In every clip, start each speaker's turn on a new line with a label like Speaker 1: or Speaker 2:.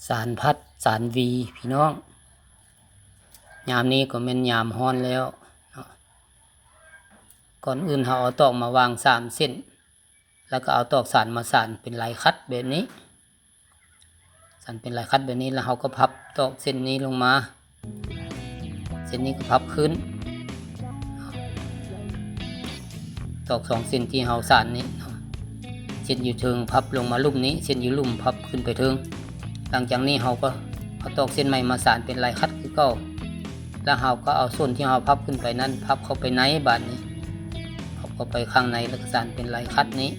Speaker 1: สารพัดสารวีพี่น้องยามนี้ก็เป็นยามฮ้อนแล้วก่อนอื่นเราเอาตอกมาวาง3 เส้นแล้วก็เอาตอกสารมาสานเป็นลายคัดแบบนี้สานเป็นลายคัดแบบนี้แล้วเราก็พับตอกเส้นนี้ลงมาเส้นนี้ก็พับขึ้นตอก2 เส้นที่เราสานนี้เส้นอยู่ถึงพับลงมาลุ่มนี้เส้นอยู่ลุ่มพับขึ้นไปถึงหลังจากนี้เราก็เอาตอกเส้นใหม่มาสานเป็นลายคัดคือเก่าแล้วเราก็เอาส่วนที่เราพับขึ้นไปนั้นพับเข้าไปในบานนี้พับเข้าไปข้างในแล้วก็สานเป็นลายคัดนี้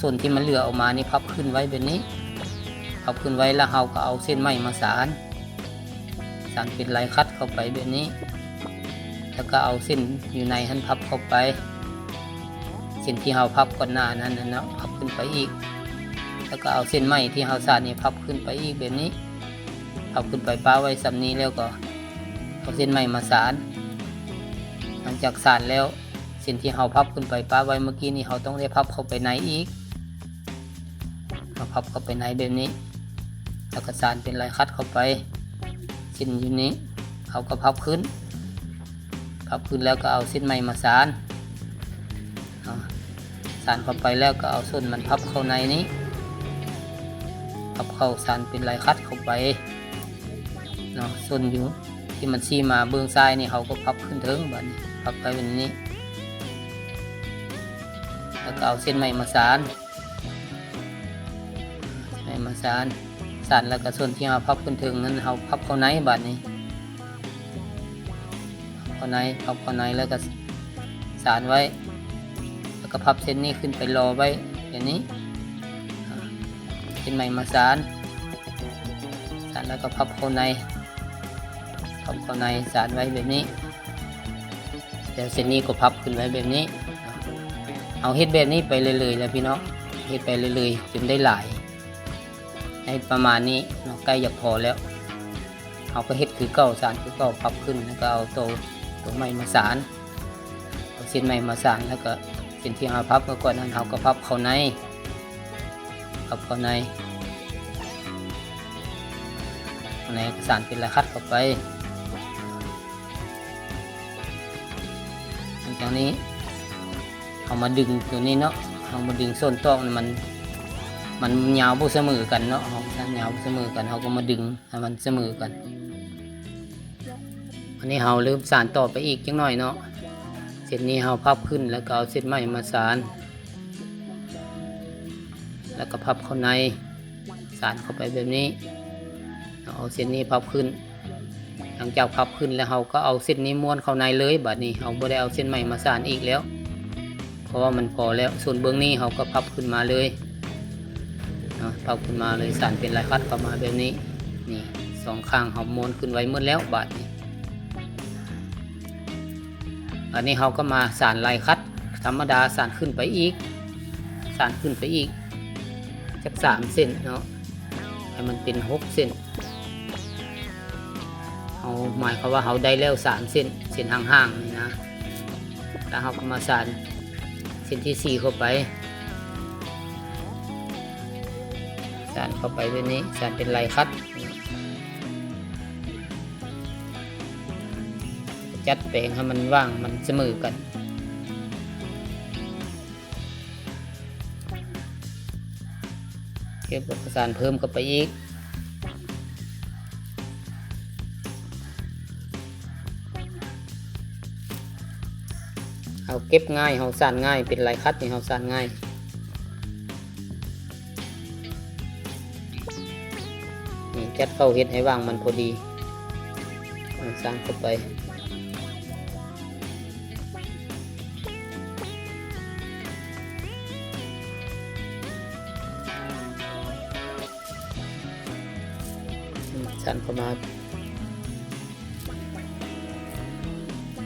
Speaker 1: ส่วนที่มันเหลือออกมานี่พับขึ้นไว้แบบนี้พับขึ้นไว้แล้วเราก็เอาเส้นใหม่มาสานเป็นลายคัดเข้าไปแบบนี้แล้วก็เอาเส้นอยู่ในหันพับเข้าไปเส้นที่เราพับก่อนหน้านั้นนะพับขึ้นไปอีกแล้วก็เอาเส้นใหม่ที่เราสานนี่พับขึ้นไปอีกแบบนี้พับขึ้นไปป้าไว้สำนี้แล้วก็เอาเส้นใหม่มาสานหลังจากสานแล้วเส้นที่เราพับขึ้นไปป้าไว้เมื่อกี้นี่เราต้องได้พับเข้าไปในอีกพับเข้าไปในแบบนี้แล้วก็สานเป็นลายคัดเข้าไปเส้นอยู่นี้เขาก็พับขึ้นแล้วก็เอาเส้นใหม่มาสานเข้าไปแล้วก็เอาส่วนมันพับเข้าในนี้พับเข้าสานเป็นลายคัดเข้าไปเนาะส่วนอยู่ที่มันซีมาเบื้องซ้ายนี่เขาก็พับขึ้นถึงแบบนี้พับไปแบบนี้แล้วก็เอาเส้นใหม่มาสานแล้วก็ส่วนที่เราพับขึ้นถึงนั้นเราพับเข้าในแบบนี้พับเข้าในแล้วก็สานไว้แล้วก็พับเส้นนี้ขึ้นไปรอไว้อย่างนี้เส้นใหม่มาสานแล้วก็พับเข้าในสานไว้แบบนี้แล้วเส้นนี้ก็พับขึ้นไว้แบบนี้เอาเฮ็ดแบบนี้ไปเลยๆแล้วพี่น้องเฮ็ดไปเลยๆจนได้หลายให้ประมาณนี้เนาะใกล้จะพอแล้วเอาก็เฮ็ดคือเก่าสานคือเก่าพับขึ้นแล้วก็เอาตัวใหม่มาสานเอาเส้นใหม่มาสานแล้วก็เส้นที่เราพับเมื่อก่อนนั้นเราก็พับเข้าในสานเป็นลายคัดเข้าไปหลังจากนี้เอามาดึงตัวนี้เนาะเอามาดึงส้นตอกมันยาวบ่เสมอกันเนาะยาวบ่เสมอกันเราก็มาดึงให้มันเสมอกันอันนี้เราเริ่มสานต่อไปอีกจังหน่อยเนาะเส้นนี้เราพับขึ้นแล้วก็เอาเส้นใหม่มาสานแล้วก็พับเข้าในสานเข้าไปแบบนี้เอาเส้นนี้พับขึ้นหลังจากพับขึ้นแล้วเราก็เอาเส้นนี้ม้วนเข้าในเลยบัดนี้เราไม่ได้เอาเส้นใหม่มาสานอีกแล้วเพราะว่ามันพอแล้วส่วนเบื้องนี้เราก็พับขึ้นมาเลยพับขึ้นมาเลยสานเป็นลายคัดเข้ามาแบบนี้นี่2 ข้างเราม้วนขึ้นไว้หมดแล้วบัดนี้อันนี้เราก็มาสานลายคัดธรรมดาสานขึ้นไปอีกจาก3 เส้นเนาะให้มันเป็น6 เส้นเอาหมายความว่าเราได้แล้ว3 เส้นห่างๆนี่นะแล้วเราก็มาสานเส้นที่4เข้าไปสานเข้าไปแบบนี้สานเป็นลายคัดจัดแปลงให้มันว่างมันเสมอกันเก็บประสานเพิ่มเข้าไปอีกเอาเก็บง่ายเอาสานง่ายเป็นลายคัดนี่เอาสานง่ายนี่จัดเข้าเฮ็ดให้ว่างมันพอดีสานเข้าไปสานเข้ามา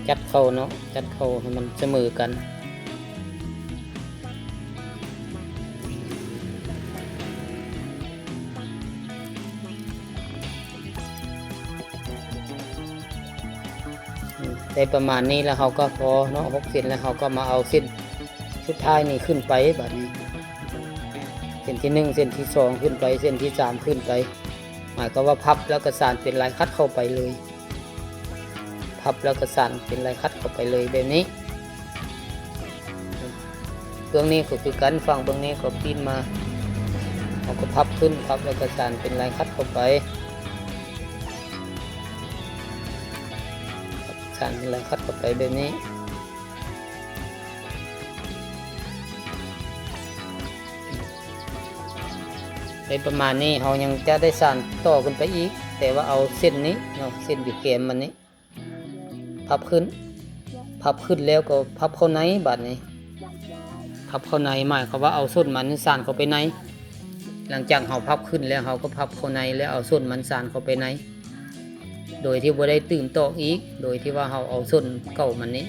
Speaker 1: จัดเข้าเนาะจัดเข้าให้มันเสมอกันได้ประมาณนี้แล้วเราก็พอเนาะ6 เส้นแล้วเราก็มาเอาเส้นสุดท้ายนี่ขึ้นไปแบบนี้เส้นที่1เส้นที่2ขึ้นไปเส้นที่3ขึ้นไป หมายก็ว่าพับแล้วก็สานเป็นลายคัดเข้าไปเลยพับแล้วก็สานเป็นลายคัดเข้าไปเลยแบบนี้เบื้องนี้ก็คือกันฝั่งเบื้องนี้ก็ปีนมาเราก็พับขึ้นพับแล้วก็สานเป็นลายคัดเข้าไปสานเป็นลายคัดเข้าไปแบบนี้ในประมาณนี้เรายังจะได้สานต่อขึ้นไปอีกแต่ว่าเอาเส้นนี้เนาะเส้นอยู่เกมมันนี้พับขึ้นแล้วก็พับเข้าในบัดนี้พับเข้าในหมายความว่าเอาส้นมันสานเข้าไปในหลังจากเราพับขึ้นแล้วเราก็พับเข้าในแล้วเอาส้นมันสานเข้าไปในโดยที่บ่ได้ตื่นตอกอีกโดยที่ว่าเราเอาส้นเก่ามันนี้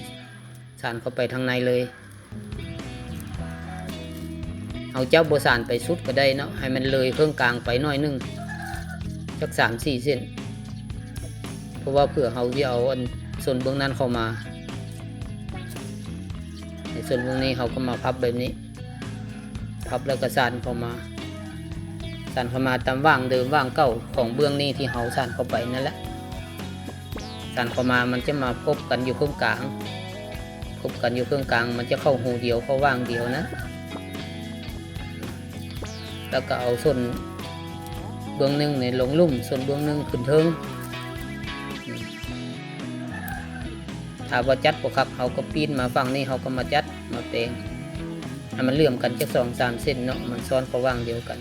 Speaker 1: สานเข้าไปทางในเลยเอาเจ้าโบสานไปสุดก็ได้เนาะให้มันเลยเครื่องกลางไปหน่อยนึงสัก3-4 เส้นเพราะว่าเผื่อเราจะเอาส่วนเบื้องนั้นเข้ามาในส่วนเบื้องนี้เราก็มาพับแบบนี้พับแล้วก็สานเข้ามาตามว่างเดิมว่างเก่าของเบื้องนี้ที่เราสานเข้าไปนั่นแหละสานเข้ามามันจะมาพบกันอยู่เครื่องกลางมันจะเข้าหูเดียวเข้าว่างเดียวนะแล้วก็เอาส่วนเบื้องหนึ่งในลงลุ่มส่วนเบื้องหนึ่งขึ้นเทิงถ้าว่าจัดพวกครับเขาก็ปีนมาฝั่งนี้เขาก็มาจัดมาเปลงให้มันเลื่อมกันจาก2-3 เส้นเนาะมันซ้อนเขาว่างเดียวกัน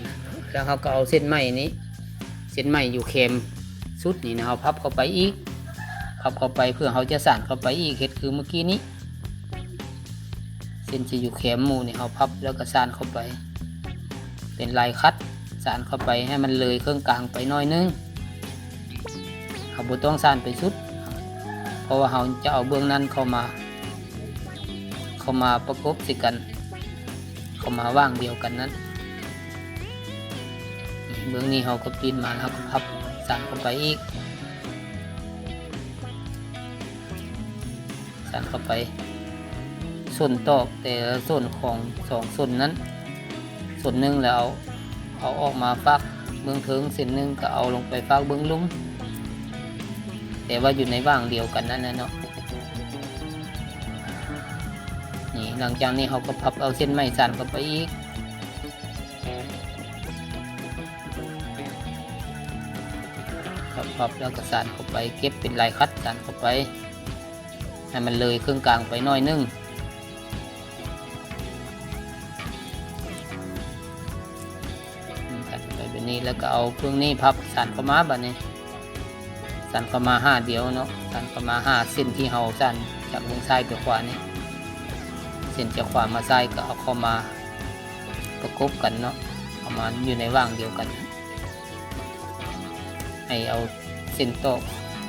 Speaker 1: แล้วเขาก็เอาเส้นไหมนี้เส้นไหมอยู่เข็มสุดนี่นะเขาพับเข้าไปอีกพับเข้าไปเพื่อเขาจะสานเข้าไปอีกเห็ดคือเมื่อกี้นี้เส้นที่อยู่เข็มหมูนี่เขาพับแล้วก็สานเข้าไปเป็นลายคัดสานเข้าไปให้มันเลยเครื่องกลางไปน้อยนึงเขาบ่ต้องสานไปสุดเพราะว่าเขาจะเอาเบื้องนั้นเข้ามาประกบสิกันเข้ามาว่างเดียวกันนั้นเบื้องนี้เขาก็ปีนมาแล้วก็พับสานเข้าไปอีกสานเข้าไปส่วนตอกแต่ละส่วนของ2 ส่วนนั้นส่วนหนึ่งแล้วเอาออกมาฟักเบื้องถึงเส้นหนึ่งก็เอาลงไปฟักเบื้องลุ่มแต่ว่าอยู่ในว่างเดียวกันนั่นนะเนาะนี่หลังจากนี้เขาก็พับเอาเส้นไม้สานเข้าไปอีกพับแล้วก็สานเข้าไปเก็บเป็นลายคัดสานเข้าไปให้มันเลยเครื่องกลางไปน้อยนึงแบบนี้แล้วก็เอาเครื่องนี้พับสานเข้ามาแบบนี้สานเข้ามา5 เดียวเนาะสานเข้ามา5 เส้นที่เราสานจากทางซ้ายไปขวานี่เส้นจากขวามาซ้ายก็เอาเข้ามาประกบกันเนาะเอามาอยู่ในว่างเดียวกันให้เอาเส้นโต๊ะ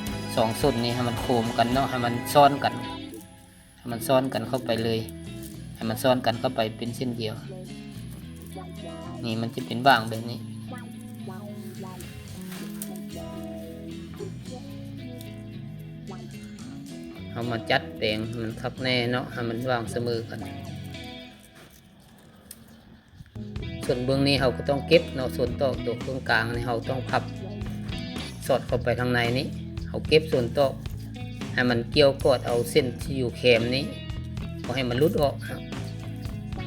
Speaker 1: 2 ส่วนนี้ให้มันโค้งกันเนาะให้มันซ้อนกันเข้าไปเลยให้มันซ้อนกันเข้าไปเป็นเส้นเดียวนี่มันจะเป็นว่างแบบนี้เอามาจัดแปลงมันทับแน่เนาะให้มันวางเสมอกันส่วนเบื้องนี้เราก็ต้องเก็บเนาะส่วนตอกตัวตรงกลางนี่เราต้องพับสอดเข้าไปทางในนี้เราเก็บส่วนตอกให้มันเกี่ยวกอดเอาเส้นที่อยู่เข็มนี้พอให้มันรุดออก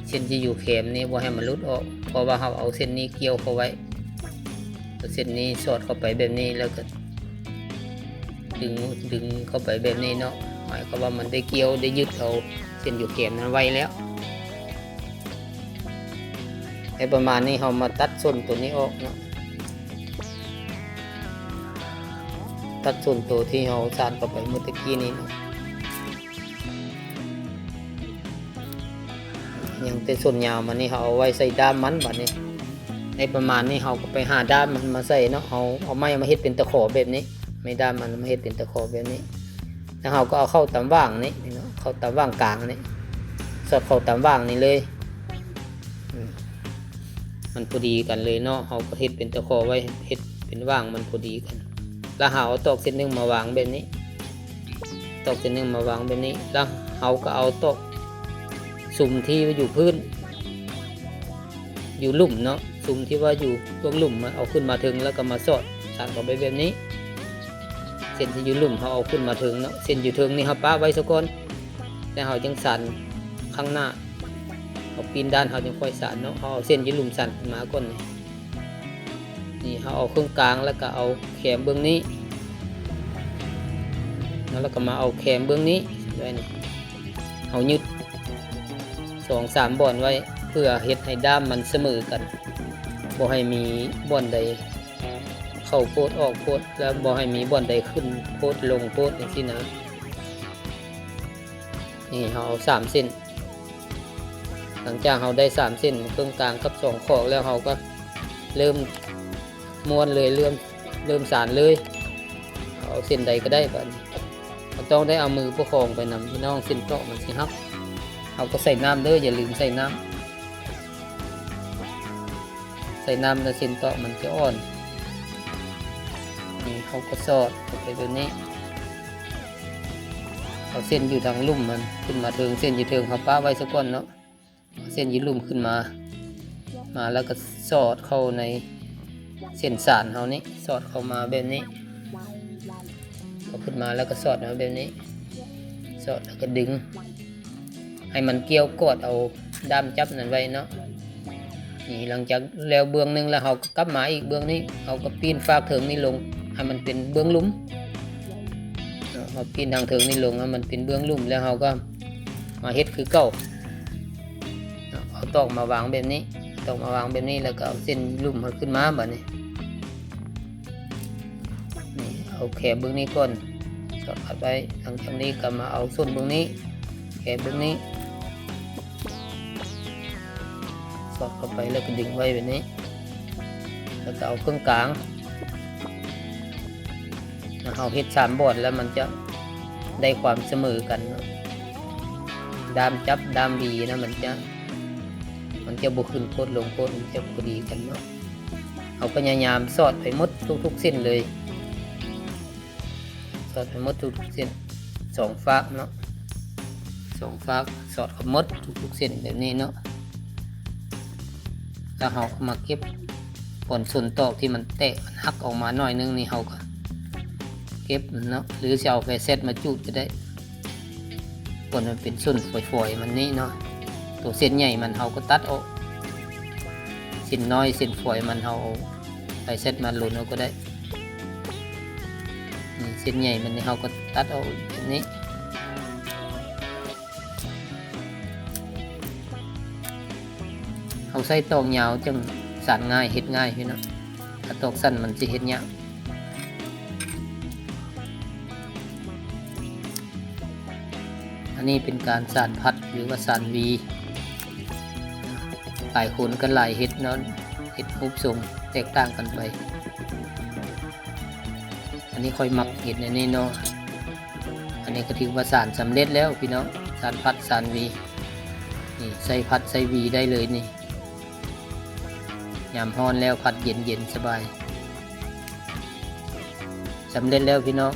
Speaker 1: เส้นที่อยู่เข็มนี้พอให้มันรุดออกเพราะว่าเราเอาเส้นนี้เกี่ยวเข้าไว้เส้นนี้สอดเข้าไปแบบนี้แล้วก็ดึงเข้าไปแบบนี้เนาะหมายความว่ามันได้เกี่ยวได้ยึดเอาเส้นอยู่เข็มนั้นไว้แล้วในประมาณนี้เรามาตัดส่วนตัวนี้ออกเนาะตัดส่วนตัวที่เราสานเข้าไปเมื่อกี้นี้เนาะยังเป็นส่วนยาวมันนี่เราเอาไว้ใส่ด้ามมันแบบนี้ในประมาณนี้เราก็ไปหาด้ามมันมาใส่เนาะเอาไม้มาเฮ็ดเป็นตะขอแบบนี้ไม่ด้ามมันมาเฮ็ดเป็นตะขอแบบนี้แล้วเราก็เอาเข้าตามว่างนี้เนาะเข้าตามว่างกลางนี้สอดเข้าตามว่างนี้เลยมันพอดีกันเลยเนาะเราก็เฮ็ดเป็นตะขอไว้เฮ็ดเป็นว่างมันพอดีกันแล้วเราเอาตอกเส้นหนึ่งมาวางแบบนี้ตอกเส้นหนึ่งมาวางแบบนี้แล้วเราก็เอาตอกสุ่มที่อยู่พื้นอยู่ลุ่มเนาะสุ่มที่ว่าอยู่ตรงลุ่มมาเอาขึ้นมาถึงแล้วก็มาสอด สานเข้าไปแบบนี้เส้นที่อยู่ลุ่มเขาเอาขึ้นมาถึงเนาะเส้นอยู่ถึงนี่เขาป้าไว้ซะก่อนแล้วเขาจึงสานข้างหน้าเขาปีนด้านเขาจึงค่อยสานเนาะเขาเอาเส้นอยู่ลุ่มสานขึ้นมาก่อนนี่เขาเอาเครื่องกลางแล้วก็เอาแขมเบื้องนี้แล้วก็มาเอาแขมเบื้องนี้ไว้นี่เอายึด2-3บ่อนไว้เพื่อเฮ็ดให้ด้ามมันเสมอกันบ่ให้มีบ่อนใดเข้าโพดออกโพดแล้วบ่ให้มีบ่อนใดขึ้นโพดลงโพดอย่างที่นะนี่เราเอา3เส้นหลังจากเราได้3เส้นเครื่องกลางกับ2ขอกแล้วเราก็เริ่มม้วนเลยเริ่มสานเลยเอาเส้นใดก็ได้บัดนี้เราต้องได้เอามือประคองไปนำพี่น้องเส้นเตาะมันสิฮักเราก็ใส่น้ำเด้ออย่าลืมใส่น้ำแล้วเส้นเตาะมันจะอ่อนนี่เขาก็สอดไปแบบนี้เอาเส้นอยู่ทางลุ่มมันขึ้นมาถึงเส้นอยู่ถึงเขาป้าไว้สักก้อนเนาะเส้นอยู่ลุ่มขึ้นมาแล้วก็สอดเข้าในเส้นสานเขานี้สอดเข้ามาแบบนี้เขาขึ้นมาแล้วก็สอดมาแบบนี้สอดแล้วก็ดึงให้มันเกี่ยวกดเอาด้ามจับนั่นไว้เนาะนี่หลังจากแล้วเบื้องนึงแล้วเขากลับมาอีกเบื้องนี้เขาก็ปีนฟากถึงนี่ลงให้มันเป็นเบื้องลุ่มเขาปีนทางถึงนี่ลงให้มันเป็นเบื้องลุ่มแล้วเขาก็มาเฮ็ดคือเก่าเอาตอกมาวางแบบนี้แล้วก็เอาเส้นลุ่มมันขึ้นมาแบบนี้นี่เอาแขนเบื้องนี้ก่อนสอดเข้าไปหลังจากนี้ก็มาเอาส้นเบื้องนี้แขนเบื้องนี้สอดเข้าไปแล้วก็ดึงไว้แบบนี้แล้วก็เอาเครื่องกลางเอาเฮ็ด3บ่อนแล้วมันจะได้ความเสมอกันด้ามจับด้ามบีนะมันจะบวกขึ้นโคตรลงโคตรมันจะพอดีกันเนาะเอาพยายามสอดไปหมดทุกเส้นเลยสอดไปหมดทุกเส้น2ฟากเนาะ2ฟากสอดหมดทุกเส้นแบบนี้เนาะแล้วเราก็มาเก็บผลส่วนตอกที่มันแตกมันหักออกมาหน่อยนึงนี่เราก็เก็บเนาะหรือจะเอาไฟเซตมาจุดก็ได้ผลมันเป็นส่วนฝอยๆมันนี่เนาะตัวเส้นใหญ่มันเราก็ตัดออกเส้นน้อยเส้นฝอยมันเราไฟเซตมาหล่นเอาก็ได้เส้นใหญ่มันนี่เราก็ตัดออกแบบนี้เอาใส่ตอกยาวจังสานง่ายเฮ็ดง่ายพี่เนาะถ้าตอกสั้นมันจะเฮ็ดยากอันนี้เป็นการสานพัดหรือว่าสานวีหลายคนกันหลายเฮ็ดเนาะเฮ็ดรูปทรงแตกต่างกันไปอันนี้ค่อยมักเฮ็ดในนี้เนาะอันนี้ก็ถือว่าสานสำเร็จแล้วพี่น้องสานพัดสานวีนี่ใส่พัดใส่วีได้เลยนี่ยามฮ้อนแล้วพัดเย็นสบายสำเร็จแล้วพี่น้อง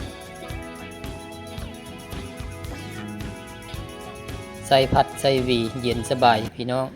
Speaker 1: ใส่พัดใส่วีเย็นสบายพี่น้อง